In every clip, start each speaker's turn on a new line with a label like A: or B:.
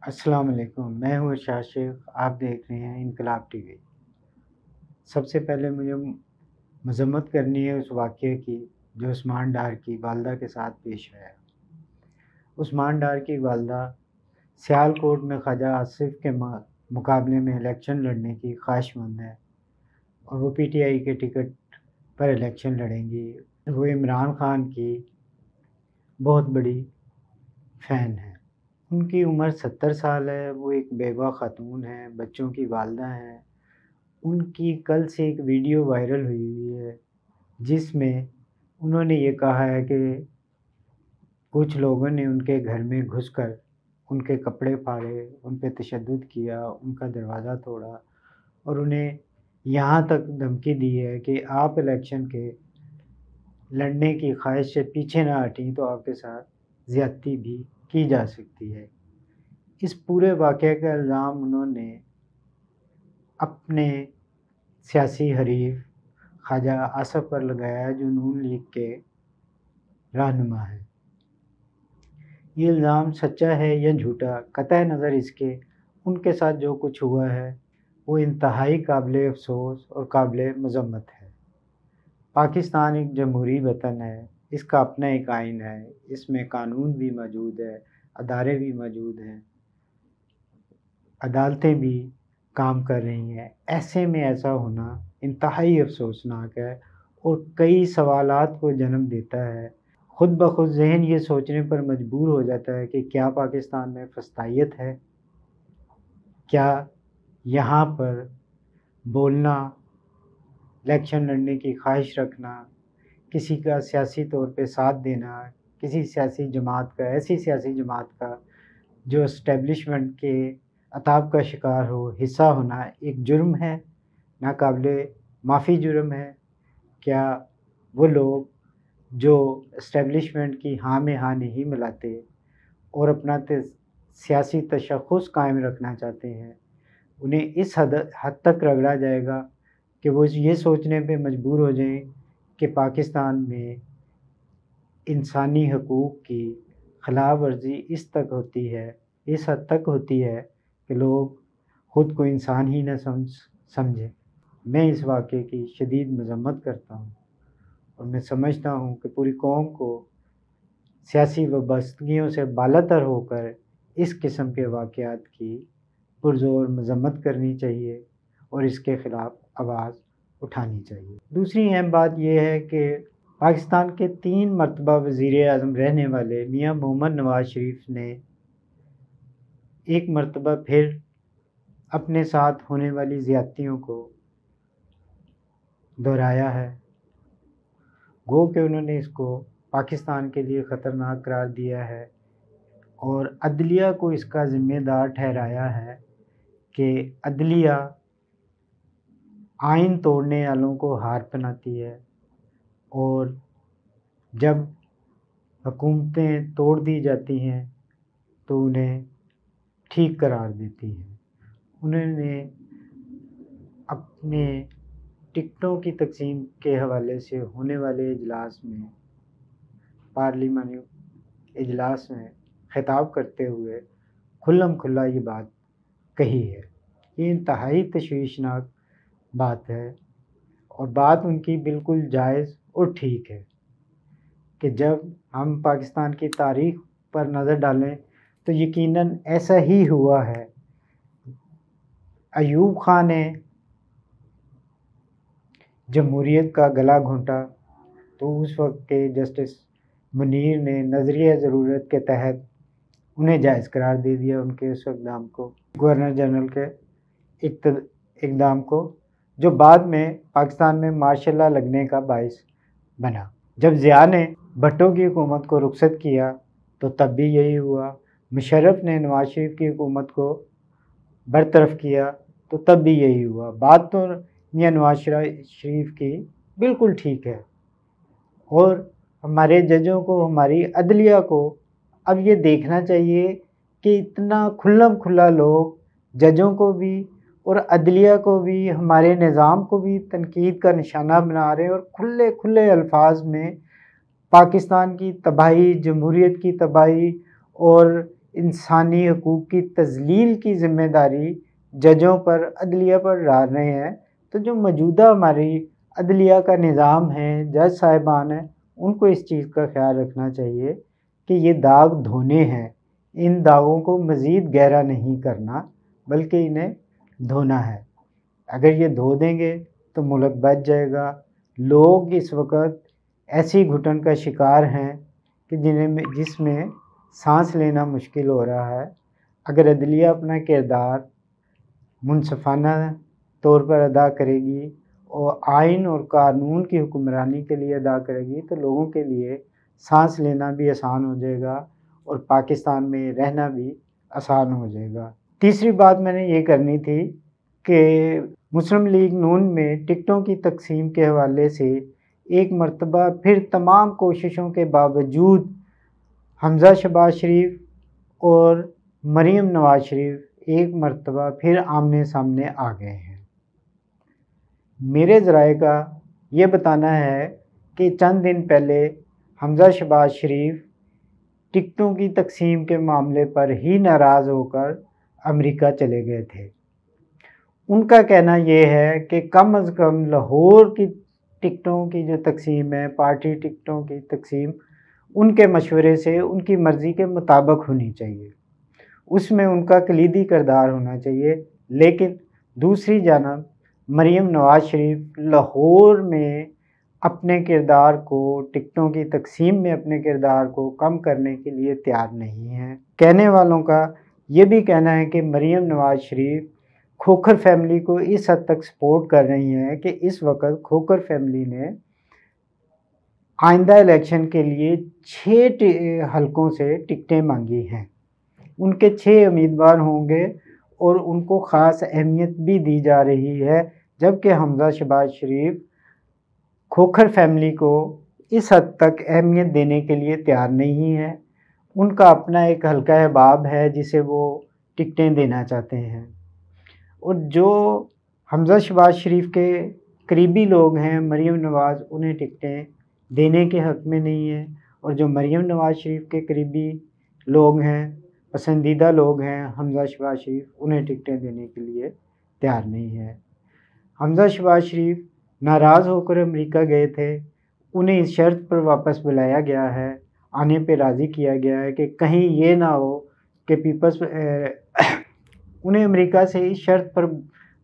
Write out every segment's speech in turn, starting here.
A: السلام علیکم، میں ہوں ارشاد شیخ، آپ دیکھ رہے ہیں انقلاب ٹی وی۔ سب سے پہلے مجھے مذمت کرنی ہے اس واقعے کی جو عثمان ڈار کی والدہ کے ساتھ پیش آیا۔ عثمان ڈار کی والدہ سیالکوٹ میں خواجہ آصف کے مقابلے میں الیکشن لڑنے کی خواہش مند ہے اور وہ پی ٹی آئی کے ٹکٹ پر الیکشن لڑیں گی۔ وہ عمران خان کی بہت بڑی فین ہے۔ ان کی عمر 70 سال ہے، وہ ایک بیوہ خاتون ہیں، بچوں کی والدہ ہیں۔ ان کی کل سے ایک ویڈیو وائرل ہوئی ہے جس میں انہوں نے یہ کہا ہے کہ کچھ لوگوں نے ان کے گھر میں گھس کر ان کے کپڑے پھاڑے، ان پہ تشدد کیا، ان کا دروازہ توڑا اور انہیں یہاں تک دھمکی دی ہے کہ آپ الیکشن کے لڑنے کی خواہش سے پیچھے نہ ہٹیں تو آپ کے ساتھ زیادتی بھی کی جا سکتی ہے۔ اس پورے واقعے کا الزام انہوں نے اپنے سیاسی حریف خواجہ آصف پر لگایا جو نون لیگ کے رہنما ہیں۔ یہ الزام سچا ہے یا جھوٹا، قطع نظر اس کے ان کے ساتھ جو کچھ ہوا ہے وہ انتہائی قابل افسوس اور قابل مذمت ہے۔ پاکستان ایک جمہوری وطن ہے، اس کا اپنا ایک آئین ہے، اس میں قانون بھی موجود ہے، ادارے بھی موجود ہیں، عدالتیں بھی کام کر رہی ہیں۔ ایسے میں ایسا ہونا انتہائی افسوسناک ہے اور کئی سوالات کو جنم دیتا ہے۔ خود بخود ذہن یہ سوچنے پر مجبور ہو جاتا ہے کہ کیا پاکستان میں فسطائیت ہے؟ کیا یہاں پر بولنا، الیکشن لڑنے کی خواہش رکھنا، کسی کا سیاسی طور پہ ساتھ دینا، کسی سیاسی جماعت کا، ایسی سیاسی جماعت کا جو اسٹیبلشمنٹ کے عطاب کا شکار ہو، حصہ ہونا ایک جرم ہے، ناقابل معافی جرم ہے؟ کیا وہ لوگ جو اسٹیبلشمنٹ کی ہاں میں ہاں نہیں ملاتے اور اپنا سیاسی تشخص قائم رکھنا چاہتے ہیں، انہیں اس حد تک رگڑا جائے گا کہ وہ یہ سوچنے پہ مجبور ہو جائیں کہ پاکستان میں انسانی حقوق کی خلاف ورزی اس حد تک ہوتی ہے کہ لوگ خود کو انسان ہی نہ سمجھیں؟ میں اس واقعے کی شدید مذمت کرتا ہوں اور میں سمجھتا ہوں کہ پوری قوم کو سیاسی وابستگیوں سے بالاتر ہو کر اس قسم کے واقعات کی پرزور مذمت کرنی چاہیے اور اس کے خلاف آواز اٹھانی چاہیے۔ دوسری اہم بات یہ ہے کہ پاکستان کے 3 مرتبہ وزیر اعظم رہنے والے میاں محمد نواز شریف نے ایک مرتبہ پھر اپنے ساتھ ہونے والی زیادتیوں کو دہرایا ہے۔ گو کہ انہوں نے اس کو پاکستان کے لیے خطرناک قرار دیا ہے اور عدلیہ کو اس کا ذمہ دار ٹھہرایا ہے کہ عدلیہ آئین توڑنے والوں کو ہار پہناتی ہے اور جب حکومتیں توڑ دی جاتی ہیں تو انہیں ٹھیک قرار دیتی ہیں۔ انہوں نے اپنے ٹکٹوں کی تقسیم کے حوالے سے ہونے والے اجلاس میں، پارلیمانی اجلاس میں خطاب کرتے ہوئے کھلم کھلا یہ بات کہی ہے۔ یہ انتہائی تشویشناک بات ہے اور بات ان کی بالکل جائز اور ٹھیک ہے کہ جب ہم پاکستان کی تاریخ پر نظر ڈالیں تو یقیناً ایسا ہی ہوا ہے۔ ایوب خان نے جمہوریت کا گلا گھونٹا تو اس وقت کے جسٹس منیر نے نظریہ ضرورت کے تحت انہیں جائز قرار دے دیا، ان کے اس اقدام کو، گورنر جنرل کے اقدام کو، جو بعد میں پاکستان میں مارشل لا لگنے کا باعث بنا۔ جب ضیاء نے بھٹو کی حکومت کو رخصت کیا تو تب بھی یہی ہوا۔ مشرف نے نواز شریف کی حکومت کو برطرف کیا تو تب بھی یہی ہوا۔ بات تو میاں نواز شریف کی بالکل ٹھیک ہے اور ہمارے ججوں کو، ہماری عدلیہ کو اب یہ دیکھنا چاہیے کہ اتنا کھلم کھلا لوگ ججوں کو بھی اور عدلیہ کو بھی، ہمارے نظام کو بھی تنقید کا نشانہ بنا رہے ہیں اور کھلے کھلے الفاظ میں پاکستان کی تباہی، جمہوریت کی تباہی اور انسانی حقوق کی تذلیل کی ذمہ داری ججوں پر، عدلیہ پر ڈال رہے ہیں، تو جو موجودہ ہماری عدلیہ کا نظام ہے، جج صاحبان ہیں، ان کو اس چیز کا خیال رکھنا چاہیے کہ یہ داغ دھونے ہیں، ان داغوں کو مزید گہرا نہیں کرنا بلکہ انہیں دھونا ہے۔ اگر یہ دھو دیں گے تو ملک بچ جائے گا۔ لوگ اس وقت ایسی گھٹن کا شکار ہیں کہ جس میں سانس لینا مشکل ہو رہا ہے۔ اگر عدلیہ اپنا کردار منصفانہ طور پر ادا کرے گی اور آئین اور قانون کی حکمرانی کے لیے ادا کرے گی تو لوگوں کے لیے سانس لینا بھی آسان ہو جائے گا اور پاکستان میں رہنا بھی آسان ہو جائے گا۔ تیسری بات میں نے یہ کرنی تھی کہ مسلم لیگ نون میں ٹکٹوں کی تقسیم کے حوالے سے ایک مرتبہ پھر تمام کوششوں کے باوجود حمزہ شہباز شریف اور مریم نواز شریف ایک مرتبہ پھر آمنے سامنے آ گئے ہیں۔ میرے ذرائع کا یہ بتانا ہے کہ چند دن پہلے حمزہ شہباز شریف ٹکٹوں کی تقسیم کے معاملے پر ہی ناراض ہو کر امریکہ چلے گئے تھے۔ ان کا کہنا یہ ہے کہ کم از کم لاہور کی ٹکٹوں کی جو تقسیم ہے، پارٹی ٹکٹوں کی تقسیم، ان کے مشورے سے ان کی مرضی کے مطابق ہونی چاہیے، اس میں ان کا کلیدی کردار ہونا چاہیے۔ لیکن دوسری جانب مریم نواز شریف لاہور میں اپنے کردار کو، ٹکٹوں کی تقسیم میں اپنے کردار کو کم کرنے کے لیے تیار نہیں ہیں۔ کہنے والوں کا یہ بھی کہنا ہے کہ مریم نواز شریف کھوکھر فیملی کو اس حد تک سپورٹ کر رہی ہیں کہ اس وقت کھوکھر فیملی نے آئندہ الیکشن کے لیے 6 حلقوں سے ٹکٹیں مانگی ہیں۔ ان کے 6 امیدوار ہوں گے اور ان کو خاص اہمیت بھی دی جا رہی ہے، جبکہ حمزہ شہباز شریف کھوکھر فیملی کو اس حد تک اہمیت دینے کے لیے تیار نہیں ہے۔ ان کا اپنا ایک حلقہ احباب ہے جسے وہ ٹکٹیں دینا چاہتے ہیں، اور جو حمزہ شہباز شریف کے قریبی لوگ ہیں، مریم نواز، انہیں ٹکٹیں دینے کے حق میں نہیں ہیں، اور جو مریم نواز شریف کے قریبی لوگ ہیں، پسندیدہ لوگ ہیں حمزہ شہباز شریف، انہیں ٹکٹیں دینے کے لیے تیار نہیں ہے۔ حمزہ شہباز شریف ناراض ہو کر امریکہ گئے تھے، انہیں اس شرط پر واپس بلایا گیا ہے، آنے پہ راضی کیا گیا ہے کہ کہیں یہ نہ ہو کہ انہیں امریکہ سے اس شرط پر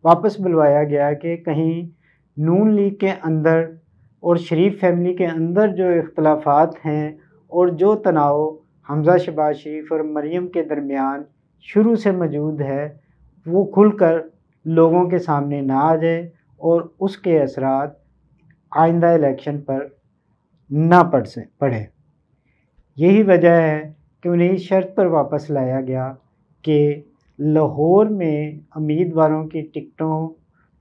A: واپس بلوایا گیا کہ کہیں نون لیگ کے اندر اور شریف فیملی کے اندر جو اختلافات ہیں اور جو تناؤ حمزہ شہباز شریف اور مریم کے درمیان شروع سے موجود ہے وہ کھل کر لوگوں کے سامنے نہ آ جائے اور اس کے اثرات آئندہ الیکشن پر نہ پڑے۔ یہی وجہ ہے کہ انہیں اس شرط پر واپس لایا گیا کہ لاہور میں امیدواروں کی ٹکٹوں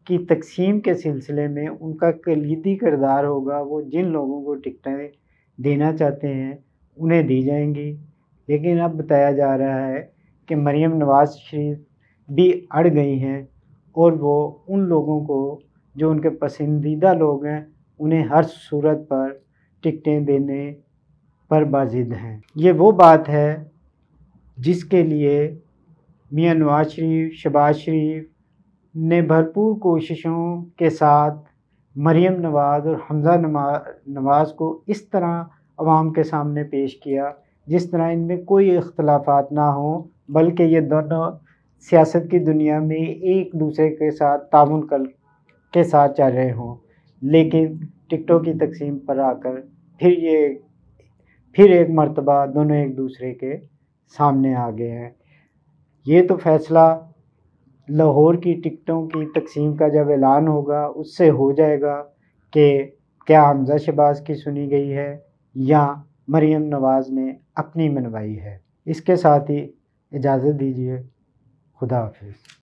A: کی تقسیم کے سلسلے میں ان کا کلیدی کردار ہوگا، وہ جن لوگوں کو ٹکٹیں دینا چاہتے ہیں انہیں دی جائیں گی۔ لیکن اب بتایا جا رہا ہے کہ مریم نواز شریف بھی اڑ گئی ہیں اور وہ ان لوگوں کو جو ان کے پسندیدہ لوگ ہیں انہیں ہر صورت پر ٹکٹیں دینے پر بازد ہیں۔ یہ وہ بات ہے جس کے لیے میاں نواز شریف، شہباز شریف نے بھرپور کوششوں کے ساتھ مریم نواز اور حمزہ نواز کو اس طرح عوام کے سامنے پیش کیا جس طرح ان میں کوئی اختلافات نہ ہوں، بلکہ یہ دونوں سیاست کی دنیا میں ایک دوسرے کے ساتھ تعاون کے ساتھ چل رہے ہوں۔ لیکن ٹکٹوں کی تقسیم پر آ کر پھر ایک مرتبہ دونوں ایک دوسرے کے سامنے آ گئے ہیں۔ یہ تو فیصلہ لاہور کی ٹکٹوں کی تقسیم کا جب اعلان ہوگا اس سے ہو جائے گا کہ کیا حمزہ شہباز کی سنی گئی ہے یا مریم نواز نے اپنی منوائی ہے۔ اس کے ساتھ ہی اجازت دیجیے، خدا حافظ۔